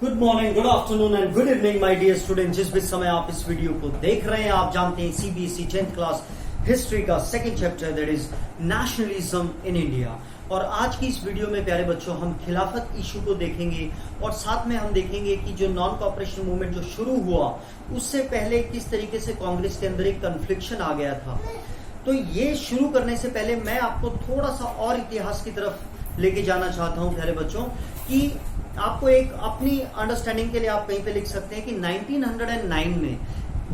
Good morning, good afternoon and good evening my dear student. जिस भी समय आप इस वीडियो को देख रहे हैं, आप जानते हैं सीबीएसई 10th क्लास हिस्ट्री का second chapter that is nationalism in India. और आज की इस वीडियो में प्यारे बच्चों हम खिलाफत इशू को देखेंगे और साथ में हम देखेंगे कि जो नॉन कॉपरेशन मूवमेंट जो शुरू हुआ उससे पहले किस तरीके से कांग्रेस के अंदर एक कन्फ्लिक्शन आ गया था। तो ये शुरू करने से पहले मैं आपको थोड़ा सा और इतिहास की तरफ लेके जाना चाहता हूं प्यारे बच्चों, कि आपको एक अपनी अंडरस्टैंडिंग के लिए आप कहीं पे लिख सकते हैं कि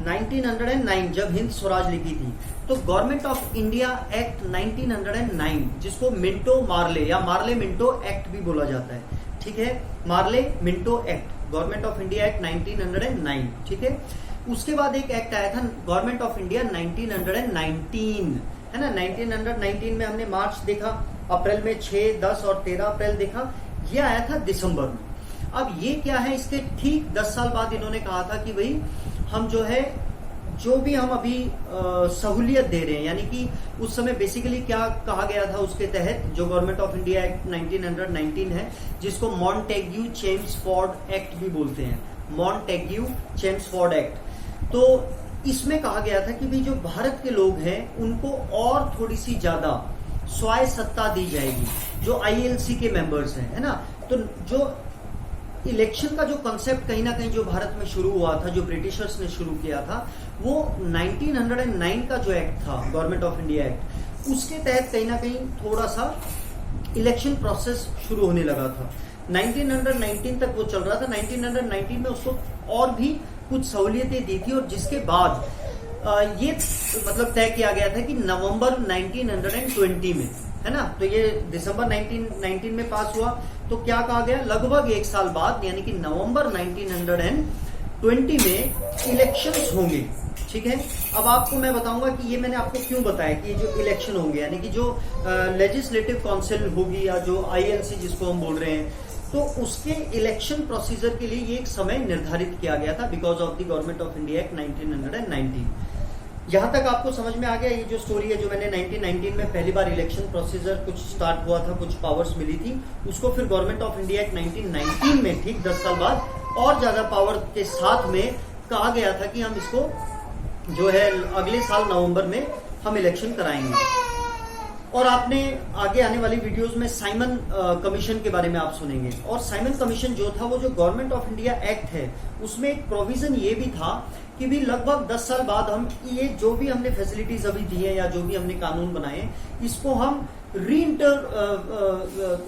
1909 जब हिंद स्वराज लिखी थी तो गवर्नमेंट ऑफ इंडिया एक्ट 1909, जिसको मिंटो मार्ले या मार्ले मिंटो एक्ट भी बोला जाता है, ठीक है, Morley Minto act, government of India act 1909, ठीक है। उसके बाद एक एक्ट आया था गवर्नमेंट ऑफ इंडिया 1919, है ना। 1919 में हमने मार्च देखा, अप्रैल में 6, 10 और 13 अप्रैल देखा, ये आया था दिसंबर में। अब ये क्या है, इसके ठीक 10 साल बाद इन्होंने कहा था कि भाई हम जो है जो भी हम अभी सहूलियत दे रहे हैं, यानी कि उस समय बेसिकली क्या कहा गया था उसके तहत, जो गवर्नमेंट ऑफ इंडिया एक्ट 1919 है, जिसको मॉन्टेग्यू चेम्सफोर्ड एक्ट भी बोलते हैं, मॉन्टेग्यू चेम्सफोर्ड एक्ट। तो इसमें कहा गया था कि भाई जो भारत के लोग हैं उनको और थोड़ी सी ज्यादा स्वाय सत्ता दी जाएगी, जो आईएलसी के मेंबर्स हैं, है ना। तो जो इलेक्शन का जो कंसेप्ट कहीं ना कहीं जो भारत में शुरू हुआ था, जो ब्रिटिशर्स ने शुरू किया था, वो 1909 का जो एक्ट था गवर्नमेंट ऑफ इंडिया एक्ट, उसके तहत कहीं ना कहीं थोड़ा सा इलेक्शन प्रोसेस शुरू होने लगा था। 1919 तक वो चल रहा था। 1919 में उसको और भी कुछ सहूलियतें दी थी, और जिसके बाद ये मतलब तय किया गया था कि नवंबर 1920 में, है ना। तो ये दिसंबर 1919 में पास हुआ। तो क्या कहा गया, लगभग एक साल बाद यानी कि नवंबर 1920 में इलेक्शंस होंगे, ठीक है। अब आपको मैं बताऊंगा कि ये मैंने आपको क्यों बताया कि ये जो इलेक्शन होंगे, यानी कि जो लेजिस्लेटिव काउंसिल होगी या जो आईएलसी जिसको हम बोल रहे हैं, तो उसके इलेक्शन प्रोसीजर के लिए ये एक समय निर्धारित किया गया था because of the government of India act 1919। यहां तक आपको समझ में आ गया। ये जो स्टोरी है, जो मैंने 1919 में पहली बार इलेक्शन प्रोसीजर कुछ स्टार्ट हुआ था, कुछ पावर्स मिली थी, उसको फिर गवर्नमेंट ऑफ इंडिया एक्ट 1919 में ठीक 10 साल बाद और ज्यादा पावर के साथ में कहा गया था कि हम इसको जो है अगले साल नवंबर में हम इलेक्शन कराएंगे। और आपने आगे आने वाली वीडियोस में साइमन कमीशन के बारे में आप सुनेंगे। और साइमन कमीशन जो था, वो जो गवर्नमेंट ऑफ इंडिया एक्ट है, उसमें एक प्रोविजन ये भी था कि भी लगभग 10 साल बाद हम ये जो भी हमने फैसिलिटीज अभी दी है या जो भी हमने कानून बनाए, इसको हम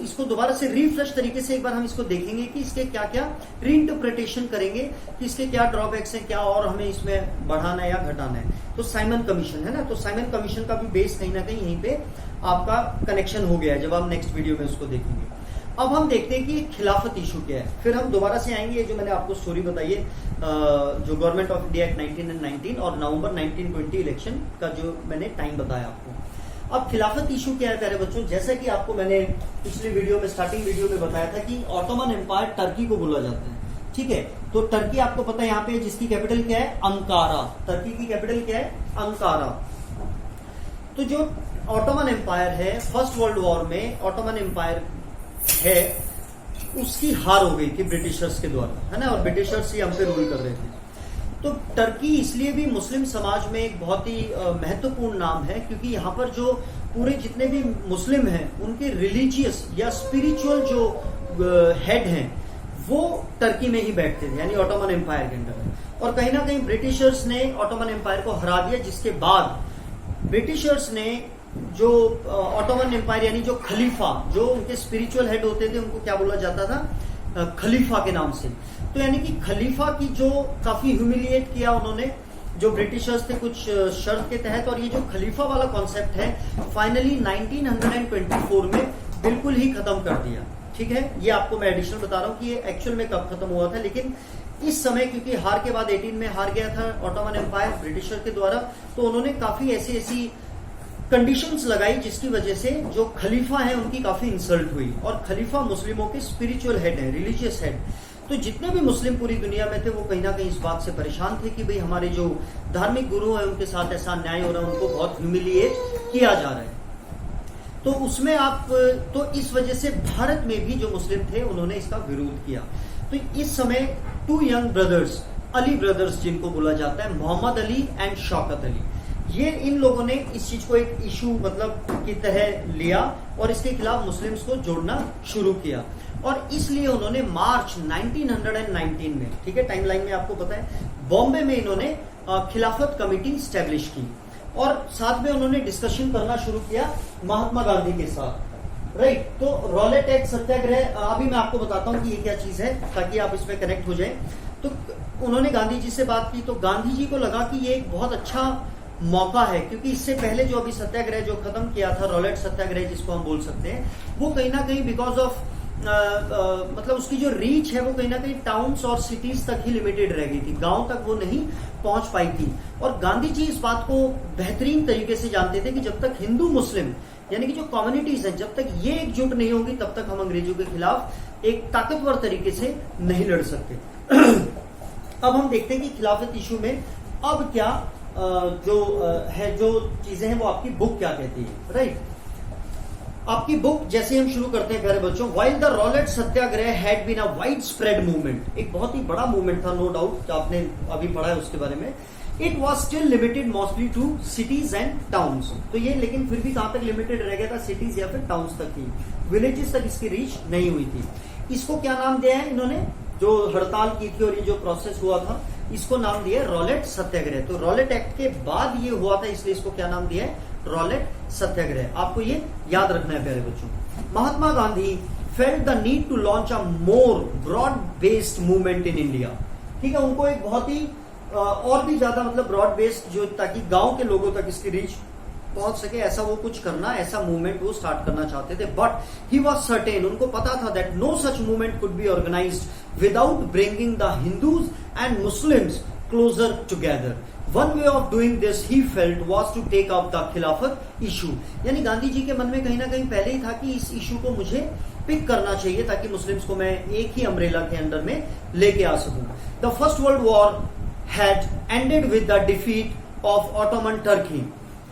इसको दोबारा से रिफ्रेश तरीके से एक बार हम इसको देखेंगे कि इसके क्या क्या रीइंटरप्रिटेशन करेंगे, कि इसके क्या ड्रॉबैक्स हैं, क्या और हमें इसमें बढ़ाना है या घटाना है। तो साइमन कमीशन है ना, तो साइमन कमीशन का भी बेस कहीं ना कहीं यहीं पे आपका कनेक्शन हो गया है, जब हम नेक्स्ट वीडियो में उसको देखेंगे। अब हम देखते हैं कि खिलाफत इशू क्या है, फिर हम दोबारा से आएंगे। जो मैंने आपको स्टोरी बताई है, जो गवर्नमेंट ऑफ इंडिया एक्ट 1919 और नवंबर 1920 इलेक्शन का जो मैंने टाइम बताया आपको। अब खिलाफत इशू क्या है प्यारे बच्चों, जैसा कि आपको मैंने पिछली वीडियो में, स्टार्टिंग वीडियो में बताया था कि ऑटोमन एम्पायर टर्की को बोला जाता है, ठीक है। तो टर्की आपको पता है यहाँ पे जिसकी कैपिटल क्या है, अंकारा। टर्की की कैपिटल क्या है, अंकारा। तो जो ऑटोमन एम्पायर है, फर्स्ट वर्ल्ड वॉर में ऑटोमन एम्पायर है, उसकी हार हो गई थी ब्रिटिशर्स के द्वारा, है ना, और ब्रिटिशर्स ही हम पे रूल कर रहे थे। तो टर्की इसलिए भी मुस्लिम समाज में एक बहुत ही महत्वपूर्ण नाम है, क्योंकि यहाँ पर जो पूरे जितने भी मुस्लिम हैं उनके रिलीजियस या स्पिरिचुअल जो हेड हैं वो टर्की में ही बैठते थे, यानी ऑटोमन एम्पायर के अंदर। और कहीं ना कहीं ब्रिटिशर्स ने ऑटोमन एम्पायर को हरा दिया, जिसके बाद ब्रिटिशर्स ने जो ऑटोमन एम्पायर यानी जो खलीफा, जो उनके स्पिरिचुअल हेड होते थे, उनको क्या बोला जाता था, खलीफा के नाम से। तो यानी कि खलीफा की जो काफी ह्यूमिलिएट किया उन्होंने, जो ब्रिटिशर्स थे कुछ शर्त के तहत। और ये जो खलीफा वाला कॉन्सेप्ट है, फाइनली 1924 में बिल्कुल ही खत्म कर दिया, ठीक है। ये आपको मैं एडिशनल बता रहा हूँ कि ये एक्चुअल में कब खत्म हुआ था, लेकिन इस समय क्योंकि हार के बाद 18 में हार गया था ऑटोमन एम्पायर ब्रिटिशर के द्वारा, तो उन्होंने काफी ऐसी कंडीशंस लगाई जिसकी वजह से जो खलीफा है उनकी काफी इंसल्ट हुई। और खलीफा मुस्लिमों के स्पिरिचुअल हेड है, रिलीजियस हेड। तो जितने भी मुस्लिम पूरी दुनिया में थे वो कहीं ना कहीं इस बात से परेशान थे कि भाई हमारे जो धार्मिक गुरु हैं उनके साथ ऐसा अन्याय हो रहा है, उनको बहुत ह्यूमिलिएट किया जा रहा है। तो उसमें आप तो इस वजह से भारत में भी जो मुस्लिम थे उन्होंने इसका विरोध किया। तो इस समय 2 यंग ब्रदर्स, अली ब्रदर्स जिनको बोला जाता है, मोहम्मद अली एंड शौकत अली, ये इन लोगों ने इस चीज को एक इशू मतलब की तरह लिया और इसके खिलाफ मुस्लिम्स को जोड़ना शुरू किया। और इसलिए उन्होंने मार्च 1919 में, ठीक है, टाइमलाइन में आपको पता है, बॉम्बे में इन्होंने खिलाफत कमेटी स्टैब्लिश की और साथ में उन्होंने डिस्कशन करना शुरू किया महात्मा गांधी के साथ, राइट। तो रॉलेट एक्ट सत्याग्रह, अभी मैं आपको बताता हूं कि ये क्या चीज है ताकि आप इसमें कनेक्ट हो जाए। तो उन्होंने गांधी जी से बात की, तो गांधी जी को लगा कि ये एक बहुत अच्छा मौका है, क्योंकि इससे पहले जो अभी सत्याग्रह जो खत्म किया था, रॉलेट सत्याग्रह जिसको हम बोल सकते हैं, वो कहीं ना कहीं बिकॉज ऑफ मतलब उसकी जो रीच है वो कहीं ना कहीं टाउन्स और सिटीज तक ही लिमिटेड रह गई थी, गांव तक वो नहीं पहुंच पाई थी। और गांधी जी इस बात को बेहतरीन तरीके से जानते थे कि जब तक हिंदू मुस्लिम यानी कि जो कम्युनिटीज हैं, जब तक ये एकजुट नहीं होगी तब तक हम अंग्रेजों के खिलाफ एक ताकतवर तरीके से नहीं लड़ सकते। अब हम देखते हैं कि खिलाफत इशू में अब क्या जो चीजें हैं वो आपकी बुक क्या कहती है, राइट। आपकी बुक जैसे हम शुरू करते हैं प्यारे बच्चों, while the Rowlatt satyagraha had been a wide spread movement, एक बहुत ही बड़ा मूवमेंट था, नो डाउट, आपने अभी पढ़ा है उसके बारे में। It was still limited mostly to cities and towns, तो ये लेकिन फिर भी कहां तक लिमिटेड रह गया था, सिटीज या फिर टाउन्स तक ही, विलेजेस तक इसकी रीच नहीं हुई थी। इसको क्या नाम दिया है इन्होंने, जो हड़ताल की थी और ये जो प्रोसेस हुआ था, इसको नाम दिया है रॉलेट सत्याग्रह। तो रॉलेट एक्ट के बाद ये हुआ था, इसलिए इसको क्या नाम दिया है, रॉलेट सत्याग्रह। आपको ये याद रखना है प्यारे बच्चों। Mahatma Gandhi felt the need to launch a more broad based movement in India, ठीक है, उनको एक बहुत ही और भी ज्यादा मतलब ब्रॉड बेस्ड, जो ताकि गांव के लोगों तक इसकी रीच पहुंच सके, ऐसा वो कुछ करना, ऐसा मूवमेंट वो स्टार्ट करना चाहते थे। बट ही वॉज सर्टेन, उनको पता था that no such movement could be organised without bringing the Hindus and Muslims closer together. One way of doing this he felt was to take up the Khilafat issue, यानी गांधी जी के मन में कहीं ना कहीं पहले ही था कि इस इशू को मुझे पिक करना चाहिए ताकि मुस्लिम्स को मैं एक ही अम्ब्रेला के अंडर में लेके आ सकूं। The first world war had ended with the defeat of Ottoman Turkey,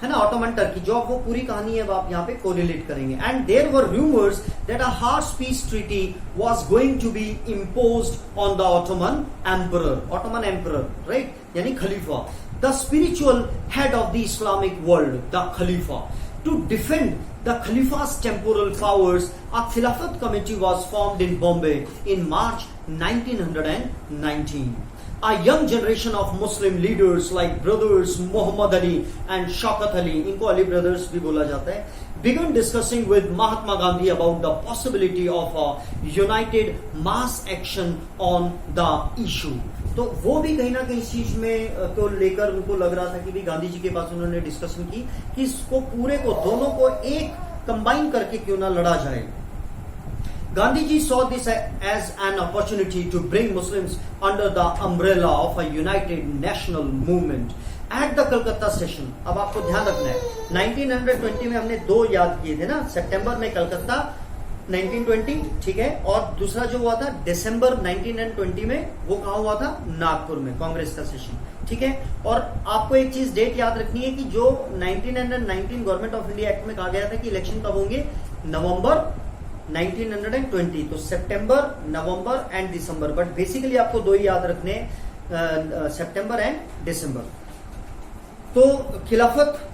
है ना, ऑटोमन टर्की, जो वो पूरी कहानी है आप यहाँ पे कोरिलेट करेंगे। And there were rumours that a harsh peace treaty was going to be imposed on the Ottoman emperor, right, यानी खलीफा, the spiritual head of the Islamic world, the Khalifa. To defend the Khalifa's temporal powers, a Khilafat committee was formed in Bombay in March 1919. A young generation of Muslim leaders like brothers Muhammad Ali and Shaukat Ali, इनको Ali brothers भी बोला जाता है, began discussing with Mahatma Gandhi about the possibility of a united mass action on the issue. तो वो भी कहीं ना कहीं इस चीज में को लेकर उनको लग रहा था कि भी गांधी जी के पास उन्होंने डिस्कशन की कि इसको पूरे को, दोनों को एक कंबाइन करके क्यों ना लड़ा जाए। Gandhi ji saw this as an opportunity to bring Muslims under the umbrella of a united national movement at the Calcutta session। अब आपको ध्यान रखना है 1920 में हमने 2 याद किए थे ना, सितंबर में कलकत्ता 1920, ठीक है, और दूसरा जो हुआ था दिसंबर 1920 में, वो कहा हुआ था, नागपुर में, कांग्रेस का सेशन, ठीक है। और आपको एक चीज डेट याद रखनी है कि जो 1919 गवर्नमेंट ऑफ इंडिया एक्ट में कहा गया था कि इलेक्शन कब होंगे, नवंबर 1920, तो सितंबर, नवंबर एंड दिसंबर, बट बेसिकली आपको 2 ही याद रखने, सितंबर एंड दिसंबर। तो खिलाफत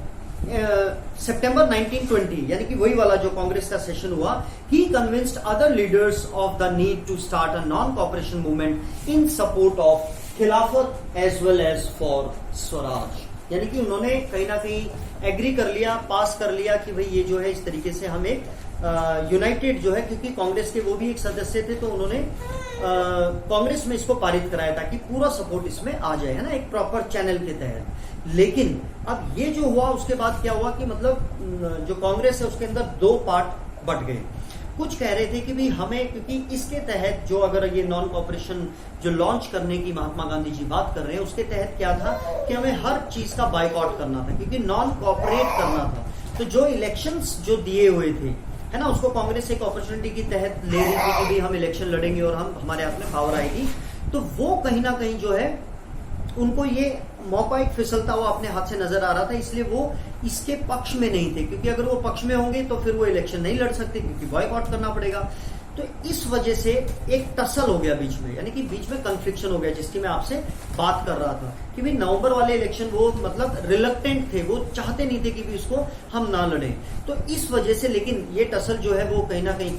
सितंबर 1920 यानी कि वही वाला जो कांग्रेस का सेशन हुआ, he convinced other leaders of the need to start a non cooperation movement in support of Khilafat as well as for Swaraj, यानी कि उन्होंने कहीं ना कहीं एग्री कर लिया, पास कर लिया कि भाई ये जो है इस तरीके से हम एक यूनाइटेड जो है, क्योंकि कांग्रेस के वो भी एक सदस्य थे, तो उन्होंने कांग्रेस में इसको पारित कराया ताकि पूरा सपोर्ट इसमें आ जाए, है ना, एक प्रॉपर चैनल के तहत। लेकिन अब ये जो हुआ उसके बाद क्या हुआ कि मतलब जो कांग्रेस है उसके अंदर 2 पार्ट बट गए। कुछ कह रहे थे कि भाई हमें, क्योंकि इसके तहत जो अगर ये नॉन कॉपरेशन जो लॉन्च करने की महात्मा गांधी जी बात कर रहे हैं, उसके तहत क्या था कि हमें हर चीज का बाइकआउट करना था, क्योंकि नॉन कॉपरेट करना था। तो जो इलेक्शंस जो दिए हुए थे, है ना, उसको कांग्रेस एक अपॉर्चुनिटी की तहत ले रही थी कि भाई हम इलेक्शन लड़ेंगे और हमारे हाथ में पावर आएगी। तो वो कहीं ना कहीं जो है उनको ये मौका एक फिसलता हुआ अपने हाथ से नजर आ रहा था, इसलिए वो इसके पक्ष में नहीं थे, क्योंकि अगर वो पक्ष में होंगे तो फिर वो इलेक्शन नहीं लड़ सकते, क्योंकि बॉयकॉट करना पड़ेगा। तो इस वजह से एक टसल हो गया बीच में, यानी कि बीच में कन्फ्लिक्शन हो गया, जिसकी मैं आपसे बात कर रहा था कि भाई नवंबर वाले इलेक्शन वो मतलब रिलक्टेंट थे, वो चाहते नहीं थे कि भी इसको हम ना लड़ें। तो इस वजह से लेकिन ये टसल जो है वो कहीं ना कहीं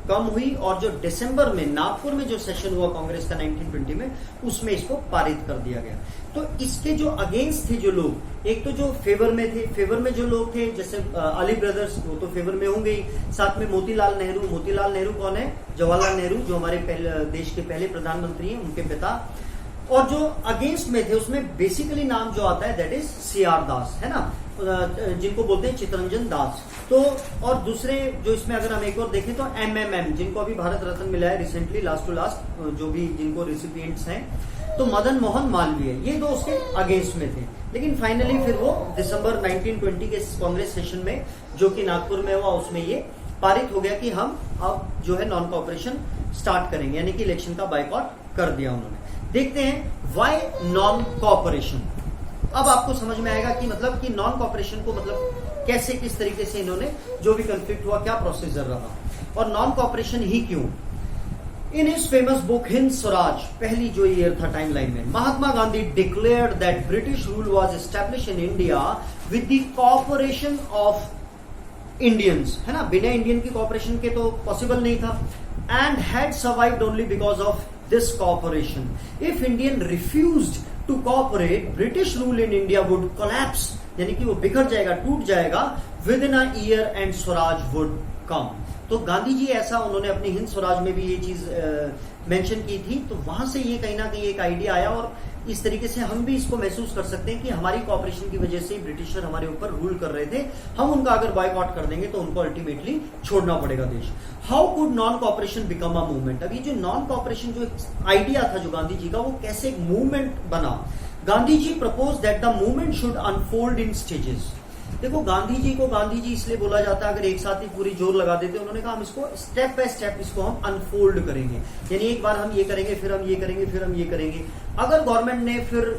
कम हुई, और जो दिसंबर में नागपुर में जो सेशन हुआ कांग्रेस का 1920 में, उसमें इसको पारित कर दिया गया। तो इसके जो अगेंस्ट थे जो लोग, एक तो जो फेवर में थे, फेवर में जो लोग थे जैसे अली ब्रदर्स, वो तो फेवर में होंगे ही, साथ में मोतीलाल नेहरू। मोतीलाल नेहरू कौन है? जवाहरलाल नेहरू, जो हमारे देश के पहले प्रधानमंत्री हैं, उनके पिता। और जो अगेंस्ट में थे उसमें बेसिकली नाम जो आता है दैट इज सीआर दास, है ना, जिनको बोलते हैं चित्तरंजन दास। तो और दूसरे जो इसमें अगर हम एक और देखें तो एमएमएम, जिनको अभी भारत रत्न मिला है रिसेंटली, लास्ट टू लास्ट, जो भी जिनको रेसिपिएंट्स हैं, तो मदन मोहन मालवीय, ये दो उसके अगेंस्ट में थे। लेकिन फाइनली फिर वो दिसंबर 1920 के कांग्रेस सेशन में, जो कि नागपुर में हुआ, उसमें ये पारित हो गया कि हम अब जो है नॉन कोऑपरेशन स्टार्ट करेंगे, यानी कि इलेक्शन का बायकॉट कर दिया उन्होंने। देखते हैं व्हाई नॉन कोऑपरेशन। अब आपको समझ में आएगा कि मतलब कि नॉन कोऑपरेशन को मतलब कैसे, किस तरीके से इन्होंने, जो भी कंफ्लिक्ट हुआ, क्या प्रोसीजर रहा, और नॉन कोऑपरेशन ही क्यों। In his famous book Hind Swaraj, पहली जो ईयर था टाइमलाइन में, Mahatma Gandhi declared that British rule was establish in India with the cooperation of Indians, है ना, बिना इंडियन की कोऑपरेशन के तो पॉसिबल नहीं था, and had survived only because of this cooperation. If Indian refused to cooperate, British rule in India would collapse, यानी कि वो बिखर जाएगा, टूट जाएगा, within a year and swaraj would come. तो गांधी जी ऐसा उन्होंने अपनी हिंद स्वराज में भी ये चीज मेंशन की थी। तो वहां से ये कहीं ना कहीं एक आइडिया आया, और इस तरीके से हम भी इसको महसूस कर सकते हैं कि हमारी कोऑपरेशन की वजह से ब्रिटिशर हमारे ऊपर रूल कर रहे थे, हम उनका अगर बॉयकॉट कर देंगे तो उनको अल्टीमेटली छोड़ना पड़ेगा देश। How could non cooperation become a movement. अब ये जो नॉन कोऑपरेशन जो आइडिया था जो गांधी जी का, वो कैसे एक मूवमेंट बना। Gandhi ji propose that the movement should unfold in stages. देखो गांधी जी इसलिए बोला जाता है, अगर एक साथ ही पूरी जोर लगा देते, उन्होंने कहा हम इसको स्टेप बाय स्टेप इसको हम अनफोल्ड करेंगे, यानी एक बार हम ये करेंगे, फिर हम ये करेंगे, फिर हम ये करेंगे। अगर गवर्नमेंट ने फिर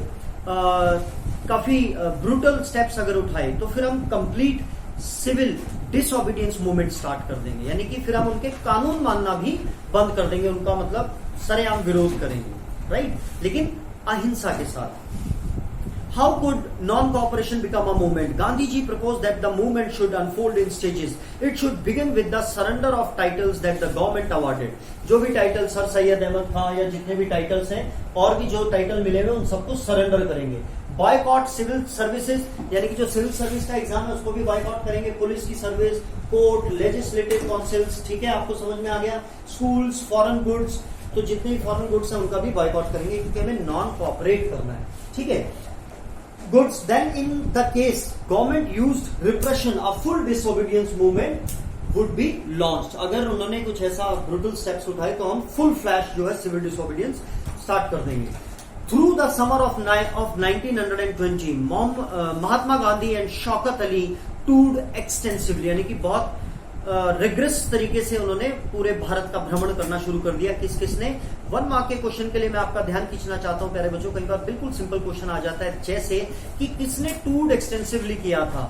काफी ब्रूटल स्टेप्स अगर उठाए, तो फिर हम complete civil disobedience movement start कर देंगे, यानी कि फिर हम उनके कानून मानना भी बंद कर देंगे, उनका मतलब सरेआम विरोध करेंगे, राइट, लेकिन अहिंसा के साथ। How could non-cooperation become a movement? Gandhi ji proposed that the movement should unfold in stages. It should begin with the surrender of titles that the government awarded. जो भी टाइटल सर सैयद अहमद खान या जितने भी titles हैं, और भी जो title मिले हुए उन सबको सरेंडर करेंगे। बॉयकॉट सिविल सर्विसेज, यानी कि जो सिविल सर्विस का एग्जाम है उसको भी बॉयकॉट करेंगे, पुलिस की सर्विस, कोर्ट, लेजिस्लेटिव काउंसिल्स, ठीक है, आपको समझ में आ गया, स्कूल्स, फॉरेन गुड्स, तो जितने भी फॉरेन गुड्स हैं उनका भी बॉयकॉट करेंगे, क्योंकि हमें नॉन कोऑपरेट करना है, ठीक है। Goods. Then in the case government used repression, a full disobedience movement would be launched. अगर उन्होंने कुछ ऐसा brutal steps उठाए तो हम full flash जो है civil disobedience start कर देंगे। Through the summer of 1920, Mahatma Gandhi and Shaukat Ali toured extensively, यानी कि बहुत रिग्रेस तरीके से उन्होंने पूरे भारत का भ्रमण करना शुरू कर दिया। किसने? 1 मार्क के क्वेश्चन के लिए मैं आपका ध्यान खींचना चाहता हूं प्यारे बच्चों, कई बार बिल्कुल सिंपल क्वेश्चन आ जाता है, जैसे कि किसने टूर्ड एक्सटेंसिवली किया था,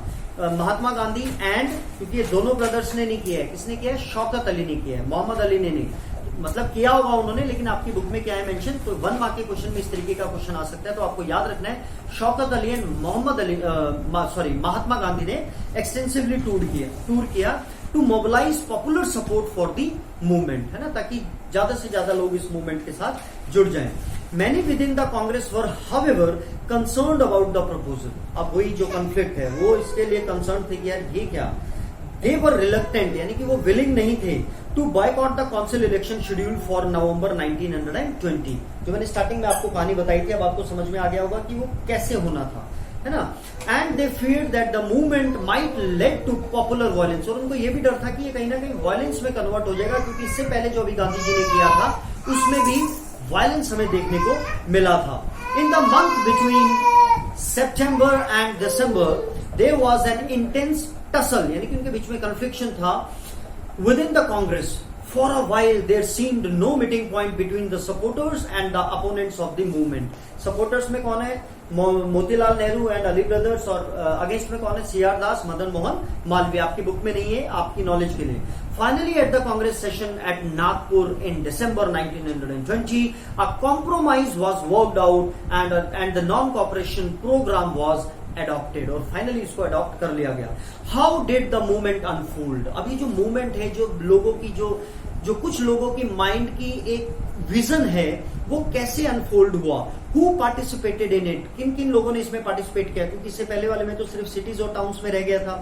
महात्मा गांधी एंड, क्योंकि ये दोनों ब्रदर्स ने नहीं किया है, किसने किया है? शौकत अली ने किया है, मोहम्मद अली ने नहीं, मतलब किया होगा उन्होंने, लेकिन आपकी बुक में क्या है मेंशन, तो 1 मार्क के क्वेश्चन में इस तरीके का क्वेश्चन आ सकता है, तो आपको याद रखना है शौकत अली एंड महात्मा गांधी ने एक्सटेंसिवली टूर किया to mobilise popular support for the movement, है ना, ताकि ज्यादा से ज्यादा लोग इस मूवमेंट के साथ जुड़ जाएं। Many with in the Congress were however concerned about the proposal. अब वही जो कॉन्फ्लिक्ट है वो इसके लिए कंसर्न थे कि यार ये क्या, दे वर रिलक्टेंट, यानी कि वो विलिंग नहीं थे to boycott the council election schedule for November 1920। जो मैंने स्टार्टिंग में आपको कहानी बताई थी, अब आपको समझ में आ गया होगा कि वो कैसे होना था, है ना। And they feared that the movement might lead to popular violence, और उनको ये भी डर था कि ये कहीं ना कहीं वायलेंस में कन्वर्ट हो जाएगा, क्योंकि इससे पहले जो अभी गांधी जी ने किया था उसमें भी वायलेंस हमें देखने को मिला था। In the month between September and December there was an intense tussle, यानी कि उनके बीच में कन्फ्लिक्शन था within the Congress For a while there seemed no meeting point between the supporters and the opponents of the movement. Supporters में कौन है? Motilal Nehru and Ali brothers, और अगेंस्ट में कौन है? सीआर दास, मदन मोहन मालवीय। आपकी बुक में नहीं है, आपकी नॉलेज के लिए। Finally, at the Congress session at Nagpur in December 1920, a compromise was worked out and the non-cooperation program was adopted, और फाइनली इसको अडॉप्ट कर लिया गया। How did the movement unfold? अब ये जो मूवमेंट है, जो लोगों की जो कुछ लोगों की माइंड की एक विजन है, वो कैसे अनफोल्ड हुआ? Who participated in it? किन किन लोगों ने इसमें पार्टिसिपेट किया? क्योंकि इससे पहले वाले में तो सिर्फ सिटीज और टाउन्स में रह गया था,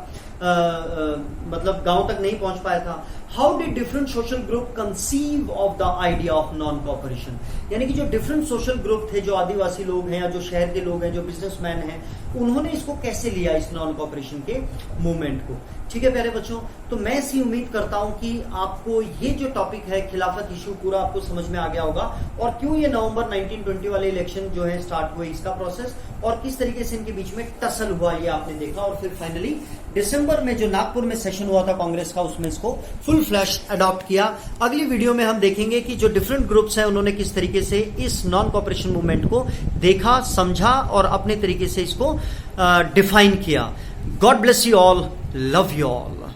मतलब गांव तक नहीं पहुंच पाया था। How did different social group conceive of the idea of non cooperation? यानी कि जो डिफरेंट सोशल ग्रुप थे, जो आदिवासी लोग हैं या जो शहर के लोग हैं, जो बिजनेसमैन हैं, उन्होंने इसको कैसे लिया, इस नॉन कॉपरेशन के मूवमेंट को? ठीक है प्यारे बच्चों, तो मैं ऐसी उम्मीद करता हूं कि आपको ये जो टॉपिक है खिलाफत इशू पूरा आपको समझ में आ गया होगा, और क्यों ये नवंबर 1920 वाले इलेक्शन जो है स्टार्ट हुए, इसका प्रोसेस, और किस तरीके से इनके बीच में टसल हुआ ये आपने देखा, और फिर फाइनली दिसंबर में जो नागपुर में सेशन हुआ था कांग्रेस का, उसमें इसको फुल फ्लैश अडॉप्ट किया। अगली वीडियो में हम देखेंगे कि जो डिफरेंट ग्रुप्स हैं उन्होंने किस तरीके से इस नॉन कॉपरेशन मूवमेंट को देखा, समझा और अपने तरीके से इसको डिफाइन किया। God bless you all, love you all.